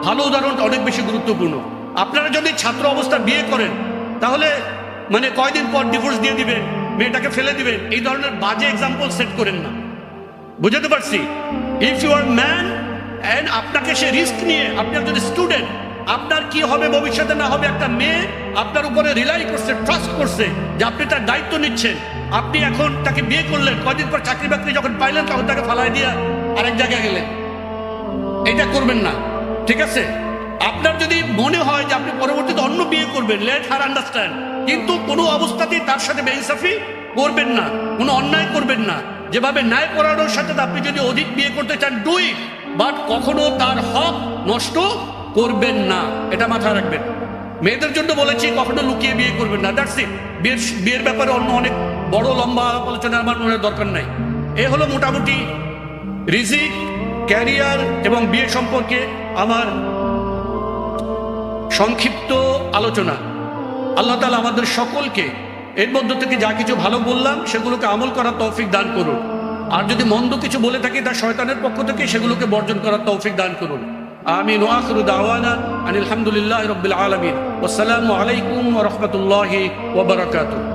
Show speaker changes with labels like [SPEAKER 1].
[SPEAKER 1] ভালো উদাহরণটা অনেক বেশি গুরুত্বপূর্ণ। আপনারা যদি ছাত্র অবস্থা বিয়ে করেন তাহলে মানে কয়দিন পর ডিভোর্স দিয়ে দিবেন, মেয়েটাকে ফেলে দিবেন, এই ধরনের বাজে এক্সাম্পল সেট করেন না। বুঝতে পারছি? If you are man and আপনাকে সে রিস্ক নিয়ে, আপনি একজন স্টুডেন্ট, আপনার কি হবে ভবিষ্যতে না হবে, একটা মেয়ে আপনার উপরে রিলাই করছে, ট্রাস্ট করছে যে আপনি তার দায়িত্ব নিচ্ছেন, আপনি এখন তাকে বিয়ে করলেন, কয়দিন পর চাকরি বাকরি যখন পাইলেন তখন তাকে ফালাই দিয়ে আরেক জায়গায় গেলেন। এটা করবেন না, ঠিক আছে? আপনার যদি মনে হয় যে আপনি পরবর্তীতে অন্য বিয়ে করবেন, লেট হার আন্ডারস্ট্যান্ড, কিন্তু কোনো অবস্থাতেই তার সাথে বেইনসাফি করবেন না, কোনো অন্যায় করবেন না। যেভাবে ন্যায় পরায়ণের সাথে আপনি যদি অধিক বিয়ে করতে চান, ডু ইট, বাট কখনো তার হক নষ্ট করবেন না, এটা মাথায় রাখবেন। মেয়েদের জন্য বলেছি কখনো লুকিয়ে বিয়ে করবেন না, দ্যাটস ইট। বিয়ের ব্যাপারে অন্য অনেক বড় লম্বা আলোচনা আমার মনে দরকার নাই। এ হলো মোটামুটি রিজিক, ক্যারিয়ার এবং বিয়ে সম্পর্কে আমার সংক্ষিপ্ত আলোচনা। আল্লাহ তাআলা আমাদের সকলকে এর মধ্য থেকে যা কিছু ভালো বললাম সেগুলোকে আমল করার তৌফিক দান করুন, আর যদি মন্দ কিছু বলে থাকি তা শয়তানের পক্ষ থেকে সেগুলোকে বর্জন করার তৌফিক দান করুন। আমিন। ওয়া আখিরু দাওয়ানা আনিল হামদুলিল্লাহি রাব্বিল আলামিন। ওয়াসসালামু আলাইকুম ওয়া রাহমাতুল্লাহি ওয়া বারাকাতুহু।